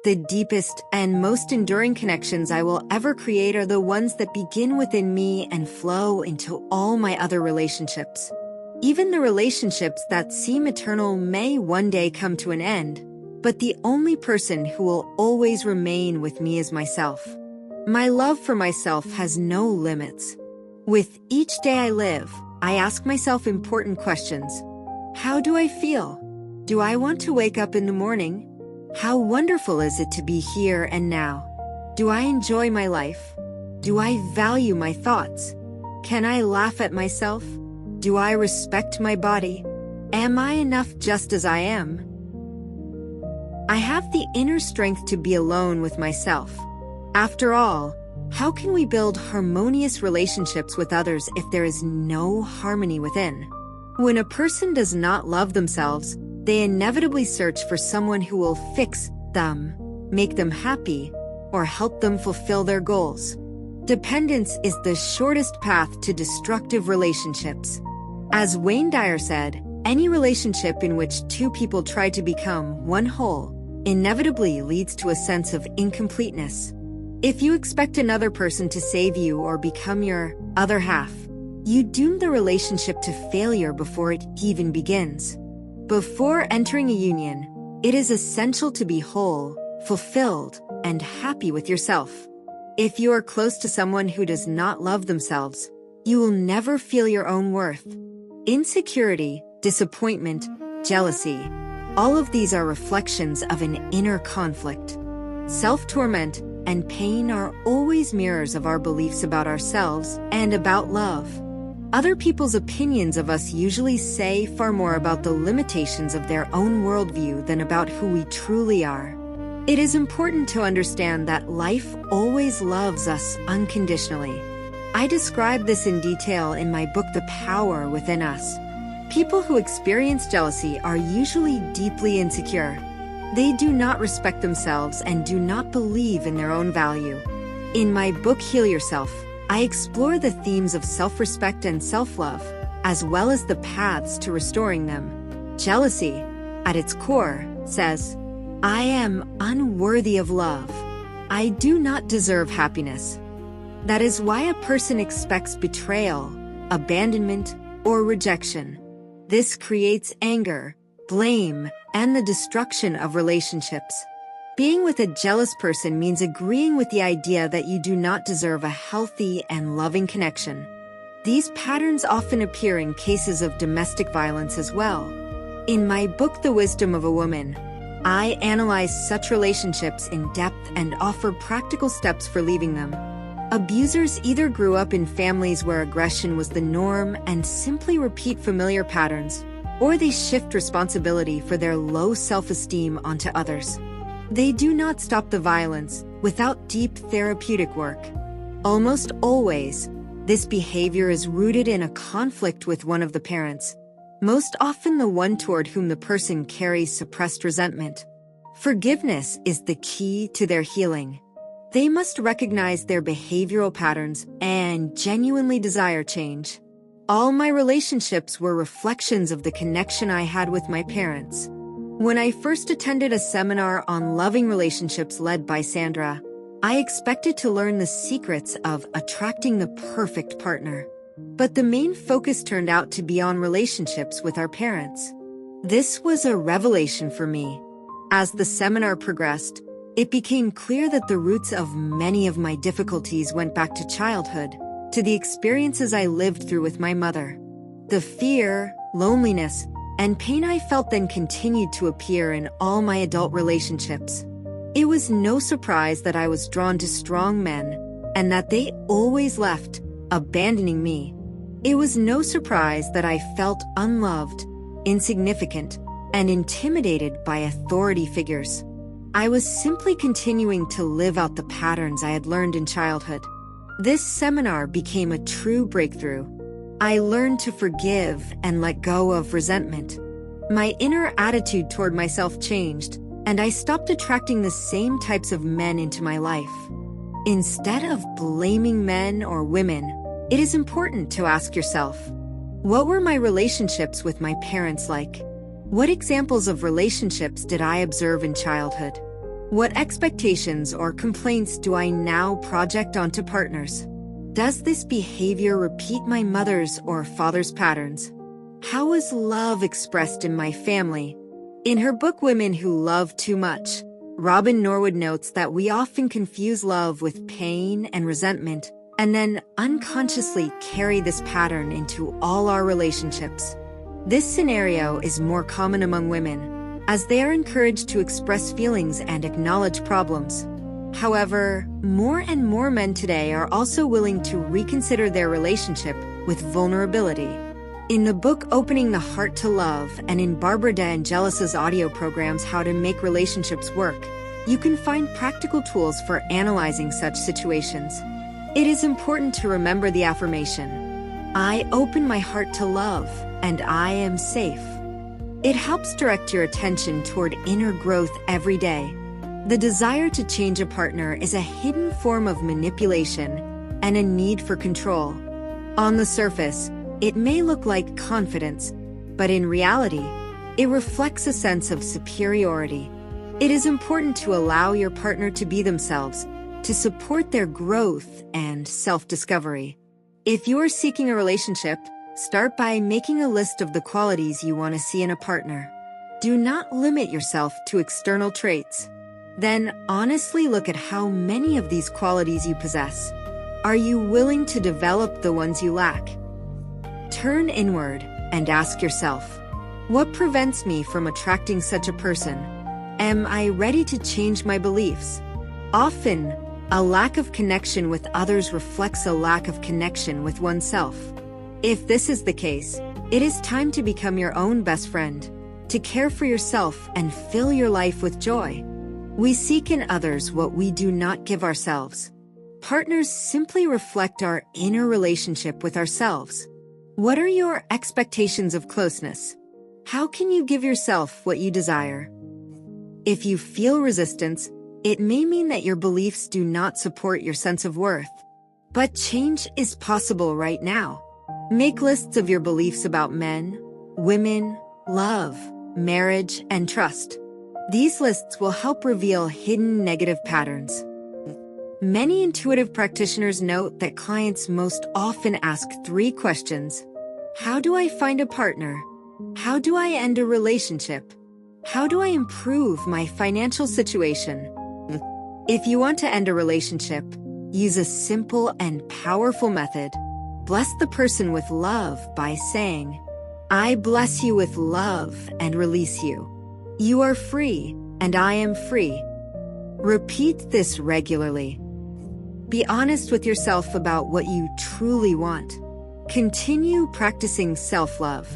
The deepest and most enduring connections I will ever create are the ones that begin within me and flow into all my other relationships. Even the relationships that seem eternal may one day come to an end, but the only person who will always remain with me is myself. My love for myself has no limits. With each day I live, I ask myself important questions. How do I feel? Do I want to wake up in the morning? How wonderful is it to be here and now? Do I enjoy my life? Do I value my thoughts? Can I laugh at myself? Do I respect my body? Am I enough just as I am? I have the inner strength to be alone with myself. After all, how can we build harmonious relationships with others if there is no harmony within? When a person does not love themselves, they inevitably search for someone who will fix them, make them happy, or help them fulfill their goals. Dependence is the shortest path to destructive relationships. As Wayne Dyer said, any relationship in which two people try to become one whole inevitably leads to a sense of incompleteness. If you expect another person to save you or become your other half, you doom the relationship to failure before it even begins. Before entering a union, it is essential to be whole, fulfilled, and happy with yourself. If you are close to someone who does not love themselves, you will never feel your own worth. Insecurity, disappointment, jealousy, all of these are reflections of an inner conflict. Self-torment and pain are always mirrors of our beliefs about ourselves and about love. Other people's opinions of us usually say far more about the limitations of their own worldview than about who we truly are. It is important to understand that life always loves us unconditionally. I describe this in detail in my book, The Power Within Us. People who experience jealousy are usually deeply insecure. They do not respect themselves and do not believe in their own value. In my book, Heal Yourself, I explore the themes of self-respect and self-love, as well as the paths to restoring them. Jealousy, at its core, says, I am unworthy of love. I do not deserve happiness. That is why a person expects betrayal, abandonment, or rejection. This creates anger, blame, and the destruction of relationships. Being with a jealous person means agreeing with the idea that you do not deserve a healthy and loving connection. These patterns often appear in cases of domestic violence as well. In my book, The Wisdom of a Woman, I analyze such relationships in depth and offer practical steps for leaving them. Abusers either grew up in families where aggression was the norm and simply repeat familiar patterns, or they shift responsibility for their low self-esteem onto others. They do not stop the violence without deep therapeutic work. Almost always, this behavior is rooted in a conflict with one of the parents, most often the one toward whom the person carries suppressed resentment. Forgiveness is the key to their healing. They must recognize their behavioral patterns and genuinely desire change. All my relationships were reflections of the connection I had with my parents. When I first attended a seminar on loving relationships led by Sandra, I expected to learn the secrets of attracting the perfect partner. But the main focus turned out to be on relationships with our parents. This was a revelation for me. As the seminar progressed, it became clear that the roots of many of my difficulties went back to childhood, to the experiences I lived through with my mother. The fear, loneliness, and pain I felt then continued to appear in all my adult relationships. It was no surprise that I was drawn to strong men, and that they always left, abandoning me. It was no surprise that I felt unloved, insignificant, and intimidated by authority figures. I was simply continuing to live out the patterns I had learned in childhood. This seminar became a true breakthrough. I learned to forgive and let go of resentment. My inner attitude toward myself changed, and I stopped attracting the same types of men into my life. Instead of blaming men or women, it is important to ask yourself, what were my relationships with my parents like? What examples of relationships did I observe in childhood? What expectations or complaints do I now project onto partners? Does this behavior repeat my mother's or father's patterns? How is love expressed in my family? In her book Women Who Love Too Much, Robin Norwood notes that we often confuse love with pain and resentment, and then unconsciously carry this pattern into all our relationships. This scenario is more common among women, as they are encouraged to express feelings and acknowledge problems. However, more and more men today are also willing to reconsider their relationship with vulnerability. In the book Opening the Heart to Love and in Barbara DeAngelis' audio programs How to Make Relationships Work, you can find practical tools for analyzing such situations. It is important to remember the affirmation, "I open my heart to love, and I am safe." It helps direct your attention toward inner growth every day. The desire to change a partner is a hidden form of manipulation and a need for control. On the surface, it may look like confidence, but in reality, it reflects a sense of superiority. It is important to allow your partner to be themselves, to support their growth and self-discovery. If you are seeking a relationship, start by making a list of the qualities you want to see in a partner. Do not limit yourself to external traits. Then honestly look at how many of these qualities you possess. Are you willing to develop the ones you lack? Turn inward and ask yourself, what prevents me from attracting such a person? Am I ready to change my beliefs? Often, a lack of connection with others reflects a lack of connection with oneself. If this is the case, it is time to become your own best friend, to care for yourself and fill your life with joy. We seek in others what we do not give ourselves. Partners simply reflect our inner relationship with ourselves. What are your expectations of closeness? How can you give yourself what you desire? If you feel resistance, it may mean that your beliefs do not support your sense of worth. But change is possible right now. Make lists of your beliefs about men, women, love, marriage, and trust. These lists will help reveal hidden negative patterns. Many intuitive practitioners note that clients most often ask 3 questions. How do I find a partner? How do I end a relationship? How do I improve my financial situation? If you want to end a relationship, use a simple and powerful method. Bless the person with love by saying, "I bless you with love and release you. You are free, and I am free." Repeat this regularly. Be honest with yourself about what you truly want. Continue practicing self-love.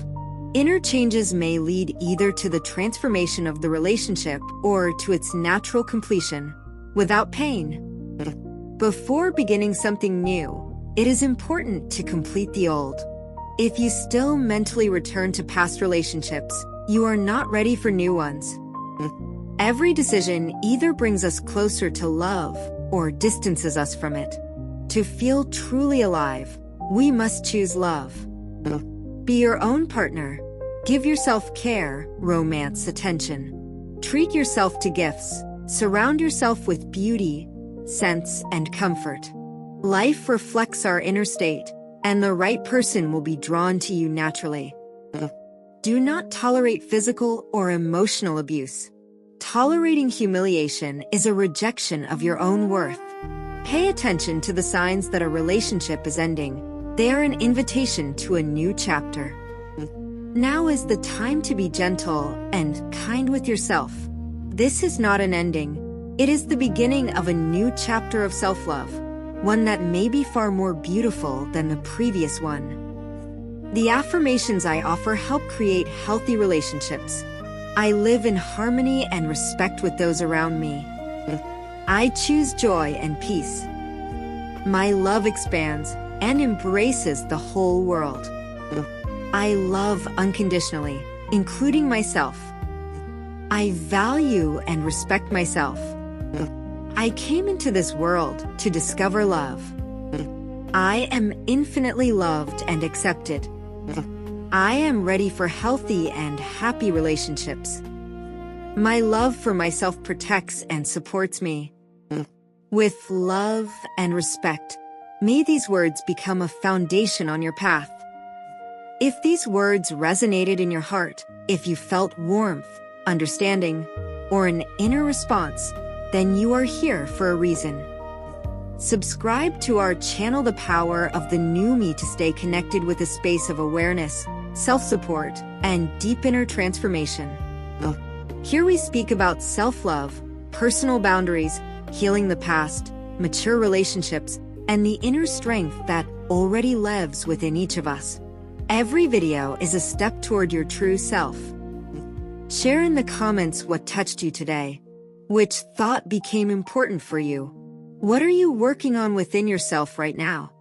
Inner changes may lead either to the transformation of the relationship or to its natural completion, without pain. Before beginning something new, it is important to complete the old. If you still mentally return to past relationships, you are not ready for new ones. Every decision either brings us closer to love or distances us from it. To feel truly alive, we must choose love. Be your own partner. Give yourself care, romance, attention. Treat yourself to gifts. Surround yourself with beauty, sense, and comfort. Life reflects our inner state, and the right person will be drawn to you naturally. Do not tolerate physical or emotional abuse. Tolerating humiliation is a rejection of your own worth. Pay attention to the signs that a relationship is ending. They are an invitation to a new chapter. Now is the time to be gentle and kind with yourself. This is not an ending. It is the beginning of a new chapter of self-love, one that may be far more beautiful than the previous one. The affirmations I offer help create healthy relationships. I live in harmony and respect with those around me. I choose joy and peace. My love expands and embraces the whole world. I love unconditionally, including myself. I value and respect myself. I came into this world to discover love. I am infinitely loved and accepted. I am ready for healthy and happy relationships. My love for myself protects and supports me. With love and respect, may these words become a foundation on your path. If these words resonated in your heart, if you felt warmth, understanding, or an inner response, then you are here for a reason. Subscribe to our channel, The Power of the New Me, to stay connected with a space of awareness, self-support, and deep inner transformation. Here we speak about self-love, personal boundaries, healing the past, mature relationships, and the inner strength that already lives within each of us. Every video is a step toward your true self. Share in the comments what touched you today. Which thought became important for you? What are you working on within yourself right now?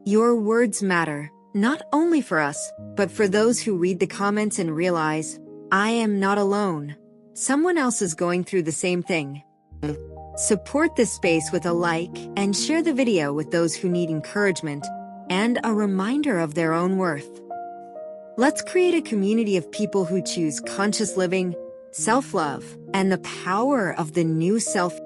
Your words matter, not only for us, but for those who read the comments and realize, I am not alone. Someone else is going through the same thing. Support this space with a like and share the video with those who need encouragement and a reminder of their own worth. Let's create a community of people who choose conscious living, self-love, and the power of the new self.